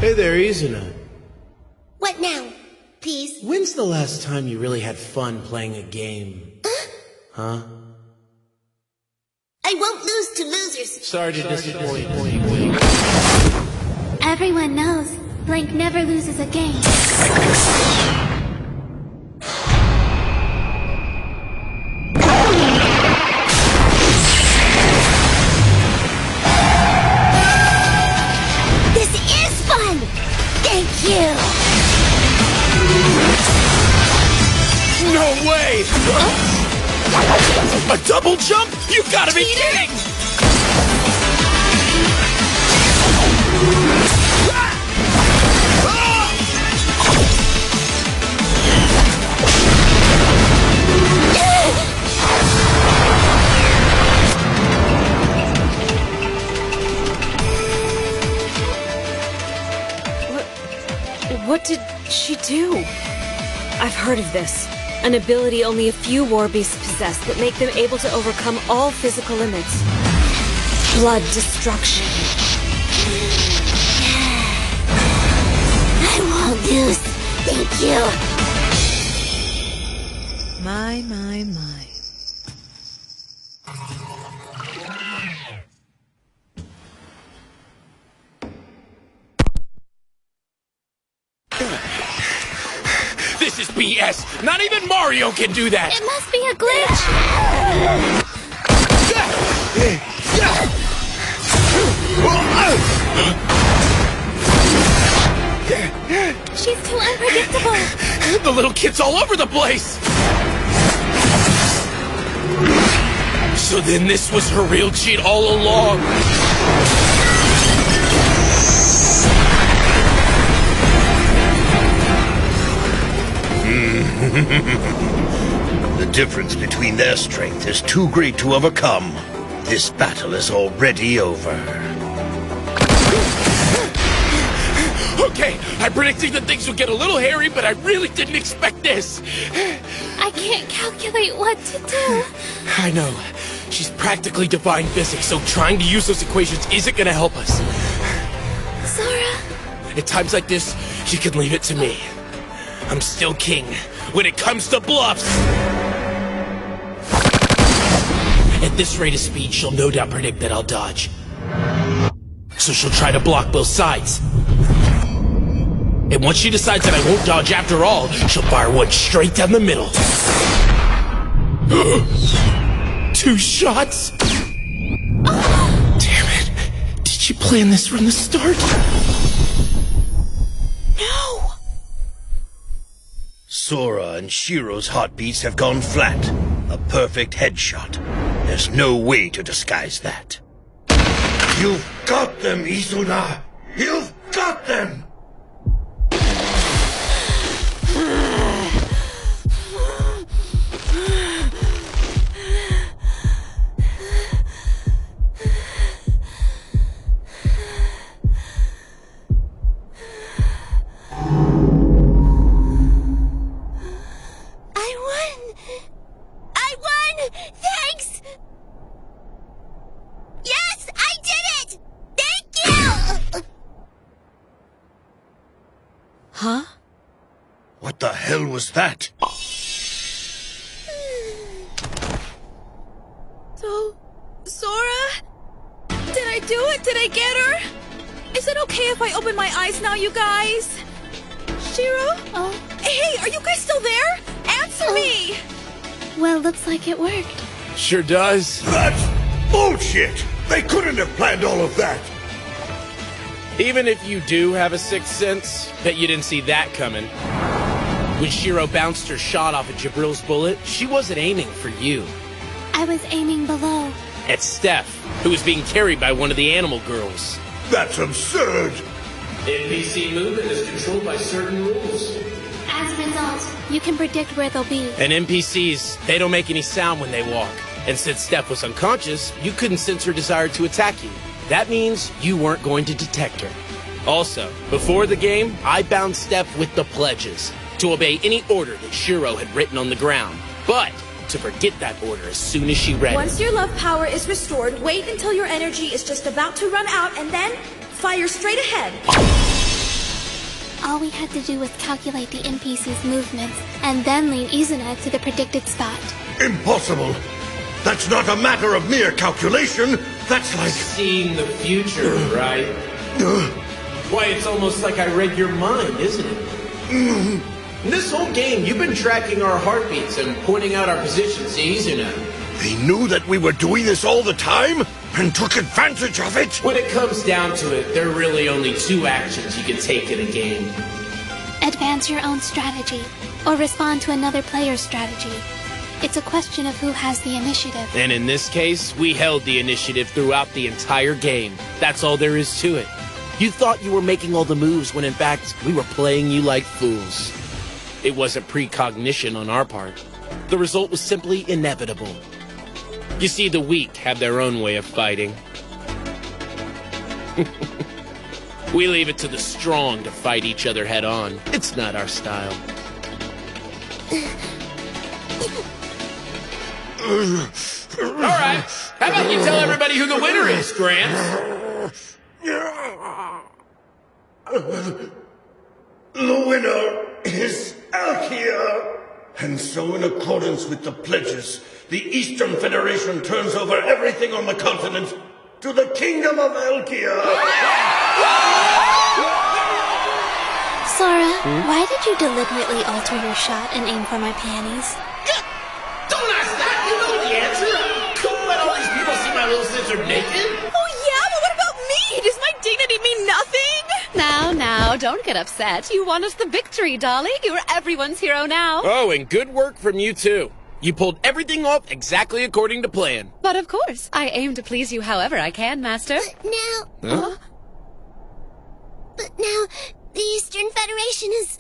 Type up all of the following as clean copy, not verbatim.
Hey there, Izuna. What now? Please? When's the last time you really had fun playing a game? Huh? I won't lose to losers. Sorry to disappoint. Everyone knows Blank never loses a game. This is fun! Thank you! No way! A double jump? You gotta be kidding! What did she do? I've heard of this. An ability only a few war beasts possess that make them able to overcome all physical limits. Blood destruction. I won't lose. Thank you. My. This is BS! Not even Mario can do that! It must be a glitch! She's too unpredictable! The little kid's all over the place! So then this was her real cheat all along! The difference between their strength is too great to overcome. This battle is already over. Okay, I predicted that things would get a little hairy, but I really didn't expect this. I can't calculate what to do. I know. She's practically divine physics, so trying to use those equations isn't gonna help us. Sora. At times like this, you can leave it to me. I'm still king when it comes to bluffs. At this rate of speed, she'll no doubt predict that I'll dodge. So she'll try to block both sides. And once she decides that I won't dodge after all, she'll fire one straight down the middle. 2 shots? Damn it. Did she plan this from the start? No. Sora and Shiro's heartbeats have gone flat. A perfect headshot. There's no way to disguise that. You've got them, Izuna! You've got them! I won! Thanks! Yes, I did it! Thank you! Huh? What the hell was that? So, Sora? Did I do it? Did I get her? Is it okay if I open my eyes now, you guys? Shiro? Oh. Hey, are you guys still there? Answer me! Well, looks like it worked. Sure does. That's bullshit! They couldn't have planned all of that! Even if you do have a sixth sense, bet you didn't see that coming. When Shiro bounced her shot off of Jibril's bullet, she wasn't aiming for you. I was aiming below. At Steph, who was being carried by one of the animal girls. That's absurd! NPC movement is controlled by certain rules. As a result, you can predict where they'll be. And NPCs, they don't make any sound when they walk. And since Steph was unconscious, you couldn't sense her desire to attack you. That means you weren't going to detect her. Also, before the game, I bound Steph with the pledges to obey any order that Shiro had written on the ground, but to forget that order as soon as she read it. Once your love power is restored, wait until your energy is just about to run out and then fire straight ahead. All we had to do was calculate the NPC's movements, and then lead Izuna to the predicted spot. Impossible! That's not a matter of mere calculation. That's like... Seeing the future, right? Why, it's almost like I read your mind, isn't it? In this whole game, you've been tracking our heartbeats and pointing out our positions to Izuna. They knew that we were doing this all the time and took advantage of it? When it comes down to it, there are really only two actions you can take in a game. Advance your own strategy, or respond to another player's strategy. It's a question of who has the initiative. And in this case, we held the initiative throughout the entire game. That's all there is to it. You thought you were making all the moves when in fact, we were playing you like fools. It wasn't precognition on our part. The result was simply inevitable. You see, the weak have their own way of fighting. We leave it to the strong to fight each other head on. It's not our style. All right, how about you tell everybody who the winner is, Grant? The winner is Alkia! And so, in accordance with the pledges, the Eastern Federation turns over everything on the continent to the Kingdom of Alkia! Sora, why did you deliberately alter your shot and aim for my panties? Don't ask that! You know the answer! Don't let all these people see my little sister naked! Oh yeah, but what about me? Does my dignity mean nothing? Now, don't get upset. You won us the victory, Dolly. You're everyone's hero now. Oh, and good work from you too. You pulled everything off exactly according to plan. But of course, I aim to please you however I can, Master. But now, the Eastern Federation is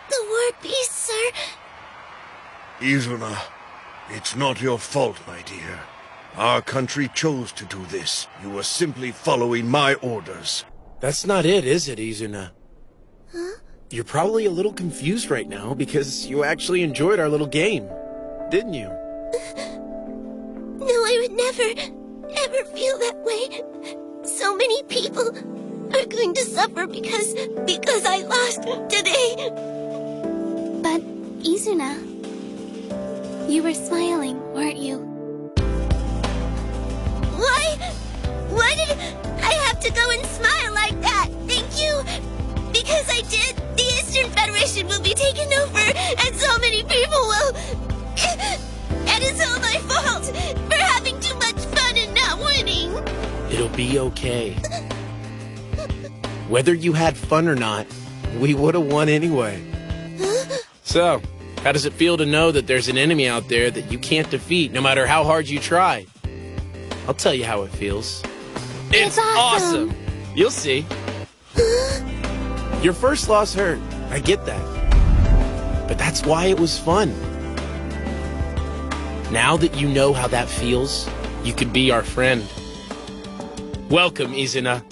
the War Beast, sir. Izuna, it's not your fault, my dear. Our country chose to do this. You were simply following my orders. That's not it, is it, Izuna? Huh? You're probably a little confused right now because you actually enjoyed our little game, didn't you? No, I would never, ever feel that way. So many people are going to suffer because I lost today. But, Izuna, you were smiling, weren't you? Why did I have to go and smile like that? Thank you. Because I did, the Eastern Federation will be taken over, and so many people will... And it's all my fault for having too much fun and not winning. It'll be okay. Whether you had fun or not, we would have won anyway. So, how does it feel to know that there's an enemy out there that you can't defeat no matter how hard you try? I'll tell you how it feels. It's awesome! You'll see. Your first loss hurt. I get that. But that's why it was fun. Now that you know how that feels, you could be our friend. Welcome, Izuna.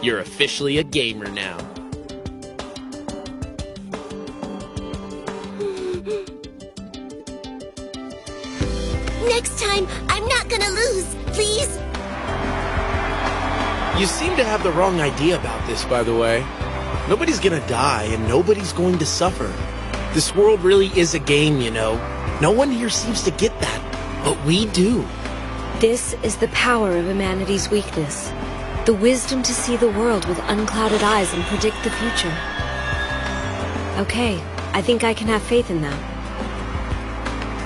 You're officially a gamer now. Next time, I'm not gonna lose, please. You seem to have the wrong idea about this, by the way. Nobody's gonna die, and nobody's going to suffer. This world really is a game, you know. No one here seems to get that, but we do. This is the power of humanity's weakness. The wisdom to see the world with unclouded eyes and predict the future. Okay, I think I can have faith in them.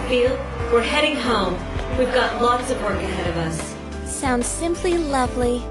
Feel, we're heading home. We've got lots of work ahead of us. Sounds simply lovely.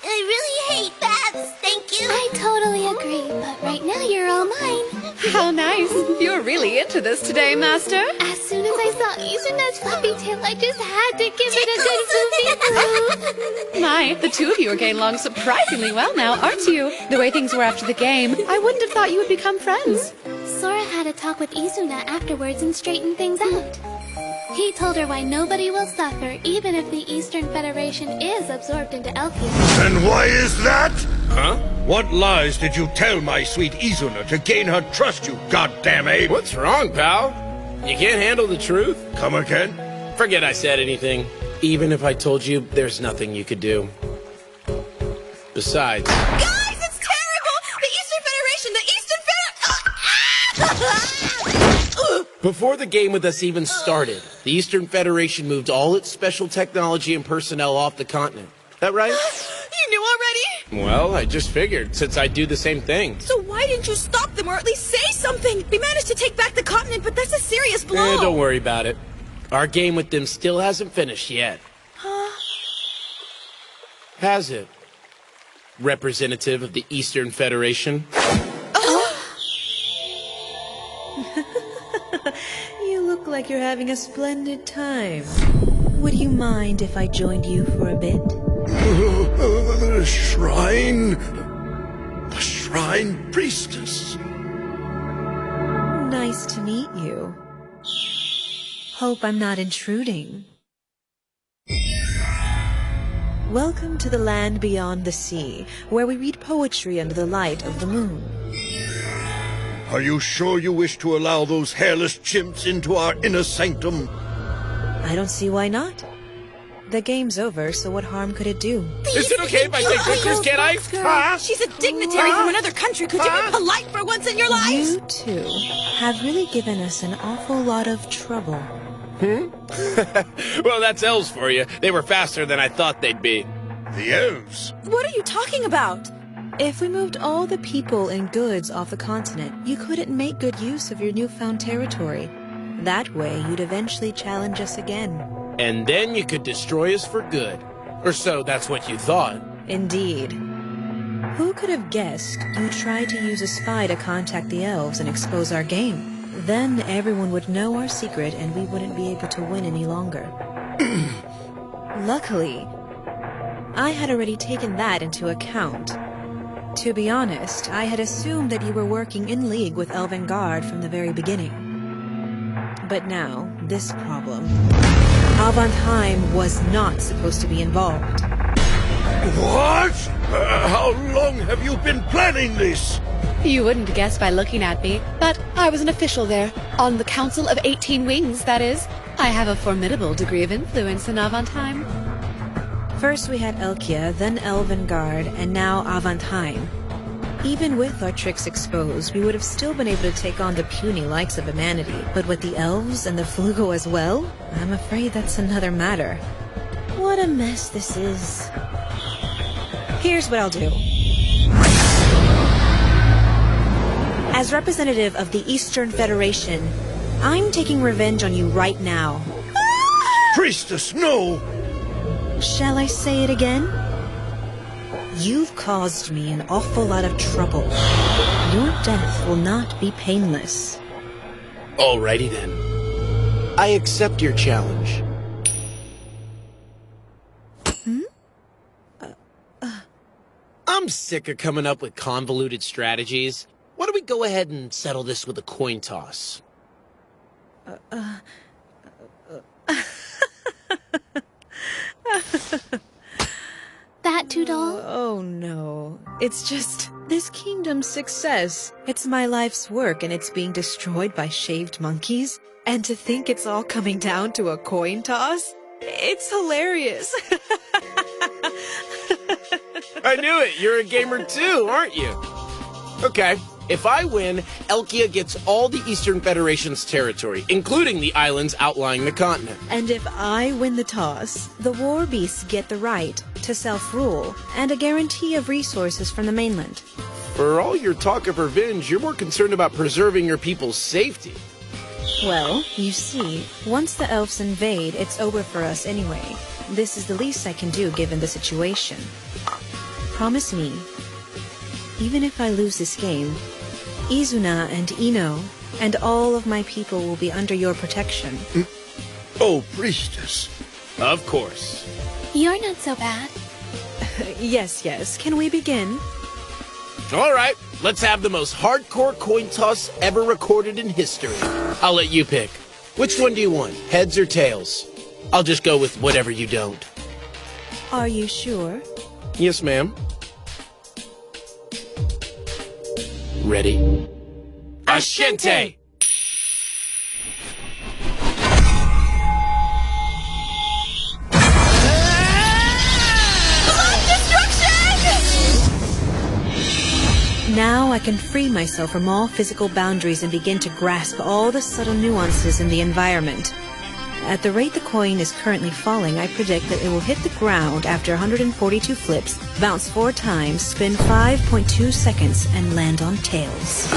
I really hate baths, thank you. I totally agree, but right now you're all mine. How nice. You're really into this today, Master. As soon as I saw Izuna's puppy tail, I just had to give it a good poopy poo. My, the two of you are getting along surprisingly well now, aren't you? The way things were after the game, I wouldn't have thought you would become friends. Sora had a talk with Izuna afterwards and straightened things out. He told her why nobody will suffer, even if the Eastern Federation is absorbed into Elkia. And why is that? Huh? What lies did you tell my sweet Izuna to gain her trust, you goddamn ape? What's wrong, pal? You can't handle the truth? Come again? Forget I said anything. Even if I told you, there's nothing you could do. Besides... Guys, it's terrible! The Eastern Federation! Before the game with us even started, the Eastern Federation moved all its special technology and personnel off the continent. That right? You knew already? Well, I just figured, since I'd do the same thing. So why didn't you stop them or at least say something? We managed to take back the continent, but that's a serious blow. Don't worry about it. Our game with them still hasn't finished yet. Huh? Has it? Representative of the Eastern Federation? You look like you're having a splendid time. Would you mind if I joined you for a bit? The shrine? The shrine priestess. Nice to meet you. Hope I'm not intruding. Welcome to the land beyond the sea, where we read poetry under the light of the moon. Are you sure you wish to allow those hairless chimps into our inner sanctum? I don't see why not. The game's over, so what harm could it do? Is it okay if I take pictures, can I? Huh? She's a dignitary from another country. Could you be polite for once in your life? You two have really given us an awful lot of trouble. Well, that's elves for you. They were faster than I thought they'd be. The elves? What are you talking about? If we moved all the people and goods off the continent, you couldn't make good use of your newfound territory. That way, you'd eventually challenge us again. And then you could destroy us for good. Or so that's what you thought. Indeed. Who could have guessed you'd try to use a spy to contact the elves and expose our game? Then everyone would know our secret and we wouldn't be able to win any longer. Luckily, I had already taken that into account. To be honest, I had assumed that you were working in league with Elvengard from the very beginning. But now, this problem. Avontheim was not supposed to be involved. What? How long have you been planning this? You wouldn't guess by looking at me, but I was an official there. On the Council of 18 Wings, that is. I have a formidable degree of influence in Avontheim. First we had Elkia, then Elvengard, and now Avontheim. Even with our tricks exposed, we would have still been able to take on the puny likes of humanity. But with the elves and the Flugo as well, I'm afraid that's another matter. What a mess this is. Here's what I'll do. As representative of the Eastern Federation, I'm taking revenge on you right now. Priestess, no! Shall I say it again? You've caused me an awful lot of trouble. Your death will not be painless. Alrighty then. I accept your challenge. I'm sick of coming up with convoluted strategies. Why don't we go ahead and settle this with a coin toss? That Toodle? Oh no. It's just this kingdom's success. It's my life's work and it's being destroyed by shaved monkeys. And to think it's all coming down to a coin toss? It's hilarious. I knew it. You're a gamer too, aren't you? Okay. If I win, Elkia gets all the Eastern Federation's territory, including the islands outlying the continent. And if I win the toss, the war beasts get the right to self-rule and a guarantee of resources from the mainland. For all your talk of revenge, you're more concerned about preserving your people's safety. Well, you see, once the elves invade, it's over for us anyway. This is the least I can do given the situation. Promise me, even if I lose this game, Izuna and Ino and all of my people will be under your protection. Oh, priestess. Of course. You're not so bad. Yes. Can we begin? All right, let's have the most hardcore coin toss ever recorded in history. I'll let you pick. Which one do you want, heads or tails? I'll just go with whatever you don't. Are you sure? Yes, ma'am. Ready? Ashente! I can free myself from all physical boundaries and begin to grasp all the subtle nuances in the environment. At the rate the coin is currently falling, I predict that it will hit the ground after 142 flips, bounce 4 times, spin 5.2 seconds, and land on tails.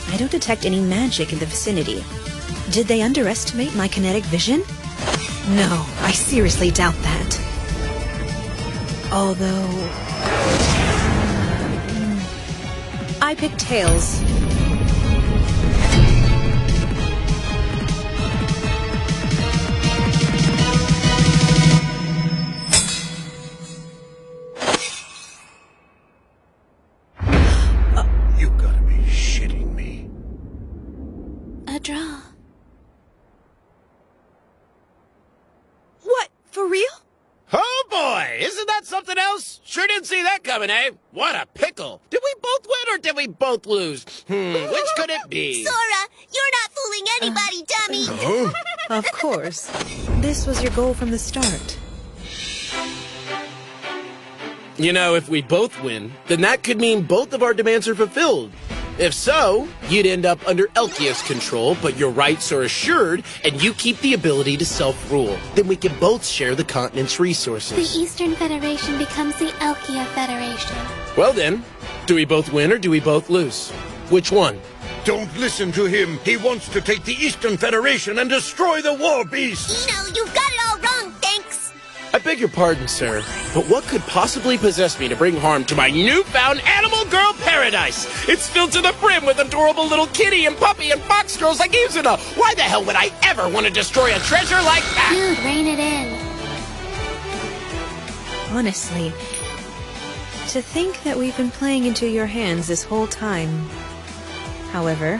I don't detect any magic in the vicinity. Did they underestimate my kinetic vision? No, I seriously doubt that. Although... I pick tails. You gotta be shitting me. A draw. What? For real? Oh boy, isn't that something else? Sure didn't see that coming, eh? What a pickle. Did we both win or did we both lose? Which could it be? Sora, you're not fooling anybody, dummy! Of course. This was your goal from the start. You know, if we both win, then that could mean both of our demands are fulfilled. If so, you'd end up under Elkia's control, but your rights are assured, and you keep the ability to self-rule. Then we can both share the continent's The resources. Eastern Federation becomes the Elkia Federation. Well then, do we both win or do we both lose? Which one? Don't listen to him. He wants to take the Eastern Federation and destroy the War Beasts. No, you've got it all wrong, thanks! I beg your pardon, sir, but what could possibly possess me to bring harm to my newfound animal girl paradise? It's filled to the brim with adorable little kitty and puppy and fox girls like Izuna. Why the hell would I ever want to destroy a treasure like that? Dude, rein it in. Honestly, to think that we've been playing into your hands this whole time. However,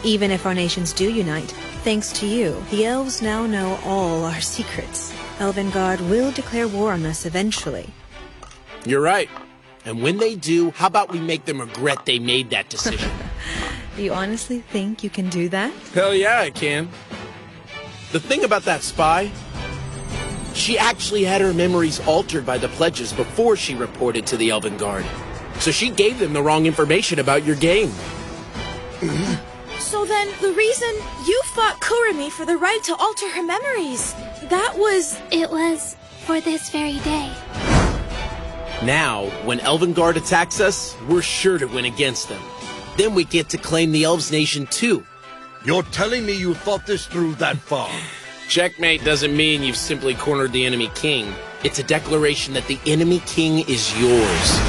even if our nations do unite, thanks to you, the elves now know all our secrets. Elvengard will declare war on us eventually. You're right. And when they do, how about we make them regret they made that decision? You honestly think you can do that? Hell yeah, I can. The thing about that spy, she actually had her memories altered by the pledges before she reported to the Elvengard. So she gave them the wrong information about your game. So then, the reason you fought Kurumi for the right to alter her memories, that was... It was for this very day. Now, when Elvengard attacks us, we're sure to win against them. Then we get to claim the Elves Nation too. You're telling me you thought this through that far? Checkmate doesn't mean you've simply cornered the enemy king. It's a declaration that the enemy king is yours.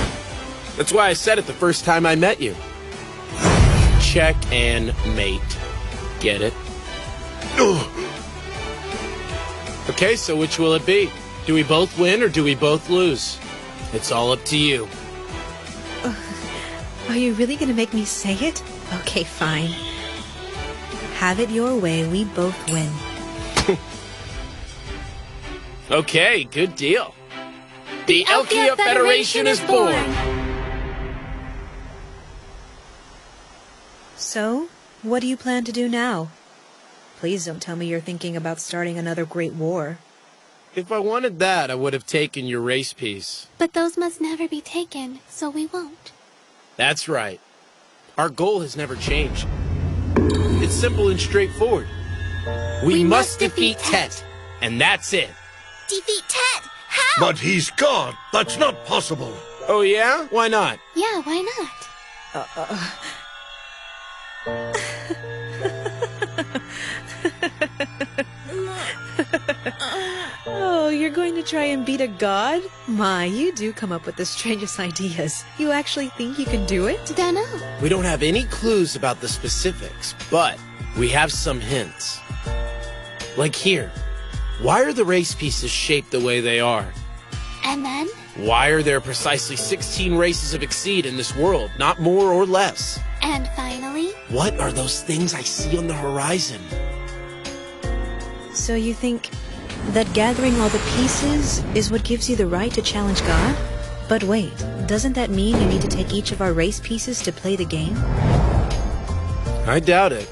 That's why I said it the first time I met you. Check and mate. Get it? Okay, so which will it be? Do we both win or do we both lose? It's all up to you. Are you really gonna make me say it? Okay, fine. Have it your way, we both win. Okay, good deal. The Elkia Federation is born! So, what do you plan to do now? Please don't tell me you're thinking about starting another great war. If I wanted that, I would have taken your race piece. But those must never be taken, so we won't. That's right. Our goal has never changed. It's simple and straightforward. We must defeat Tet, and that's it. Defeat Tet? How? But he's God. That's not possible. Oh yeah? Why not? Yeah, why not? Oh, you're going to try and beat a god? My, you do come up with the strangest ideas. You actually think you can do it? Dunno. We don't have any clues about the specifics, but we have some hints. Like here. Why are the race pieces shaped the way they are? And then? Why are there precisely 16 races of Exceed in this world, not more or less? And finally? What are those things I see on the horizon? So you think that gathering all the pieces is what gives you the right to challenge God? But wait, doesn't that mean you need to take each of our race pieces to play the game? I doubt it.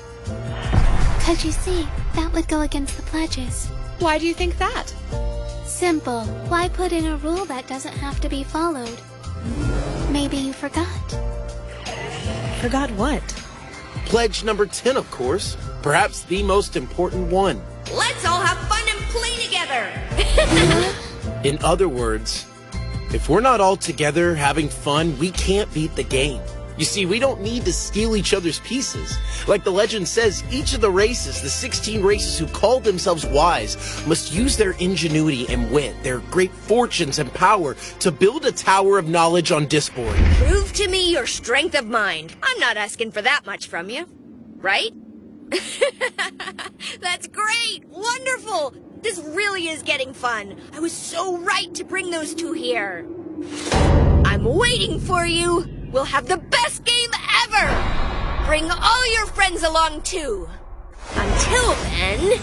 'Cause you see, that would go against the pledges. Why do you think that? Simple. Why put in a rule that doesn't have to be followed? Maybe you forgot. Forgot what? Pledge number 10, of course. Perhaps the most important one. Let's all have fun and play together! In other words, if we're not all together having fun, we can't beat the game. You see, we don't need to steal each other's pieces. Like the legend says, each of the races, the 16 races who call themselves wise, must use their ingenuity and wit, their great fortunes and power, to build a tower of knowledge on Disboard. Prove to me your strength of mind. I'm not asking for that much from you. Right? That's great! Wonderful! This really is getting fun. I was so right to bring those two here. I'm waiting for you. We'll have the best game ever! Bring all your friends along too. Until then...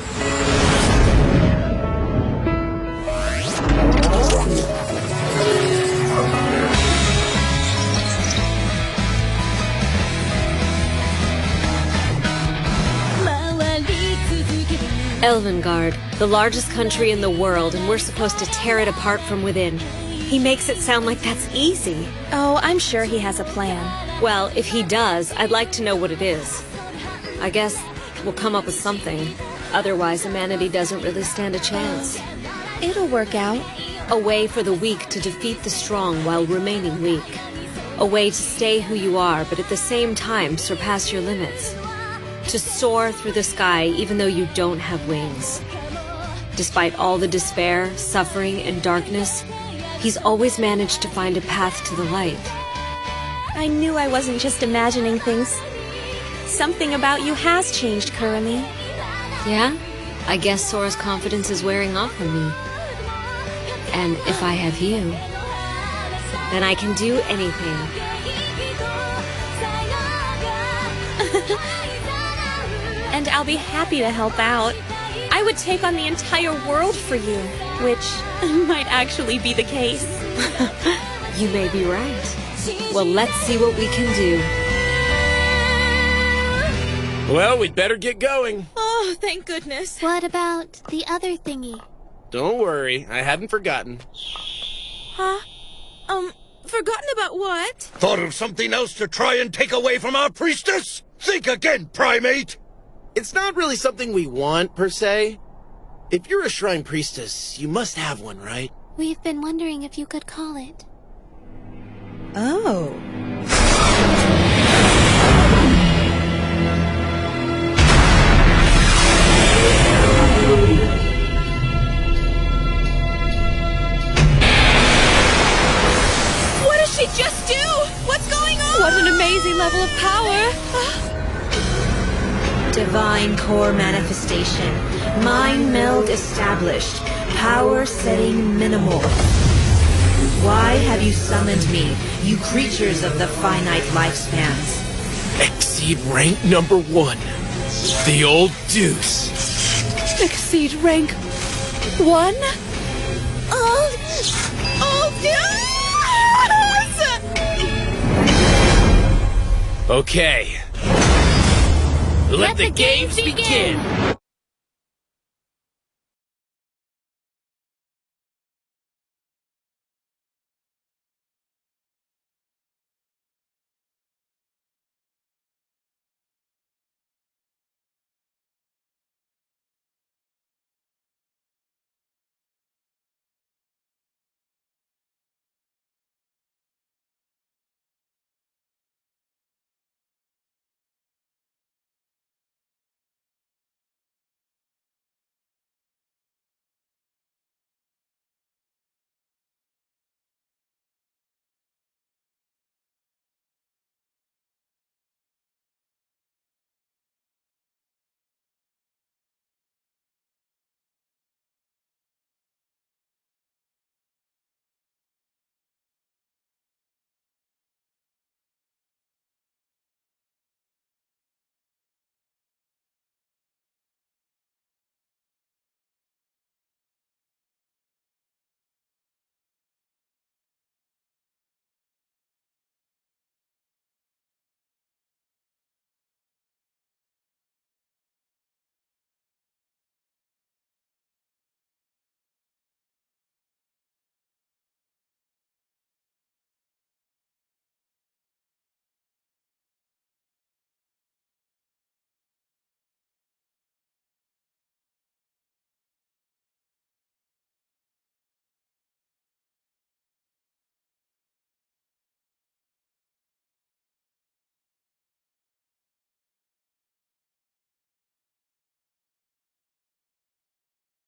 Elvengard, the largest country in the world, and we're supposed to tear it apart from within. He makes it sound like that's easy. Oh, I'm sure he has a plan. Well, if he does, I'd like to know what it is. I guess we'll come up with something. Otherwise, humanity doesn't really stand a chance. It'll work out. A way for the weak to defeat the strong while remaining weak. A way to stay who you are, but at the same time surpass your limits. To soar through the sky even though you don't have wings. Despite all the despair, suffering, and darkness, he's always managed to find a path to the light. I knew I wasn't just imagining things. Something about you has changed, Kurumi. Yeah? I guess Sora's confidence is wearing off on me. And if I have you, then I can do anything. And I'll be happy to help out. I would take on the entire world for you, which might actually be the case. You may be right. Well, let's see what we can do. Well, we'd better get going. Oh, thank goodness. What about the other thingy? Don't worry, I hadn't forgotten. Huh? Forgotten about what? Thought of something else to try and take away from our priestess? Think again, primate! It's not really something we want, per se. If you're a shrine priestess, you must have one, right? We've been wondering if you could call it. Oh. What did she just do? What's going on? What an amazing level of power. Divine core manifestation. Mind meld established. Power setting minimal. Why have you summoned me, you creatures of the finite lifespans? Exceed rank number 1. The old deuce. Exceed rank 1? Okay. Let the games begin!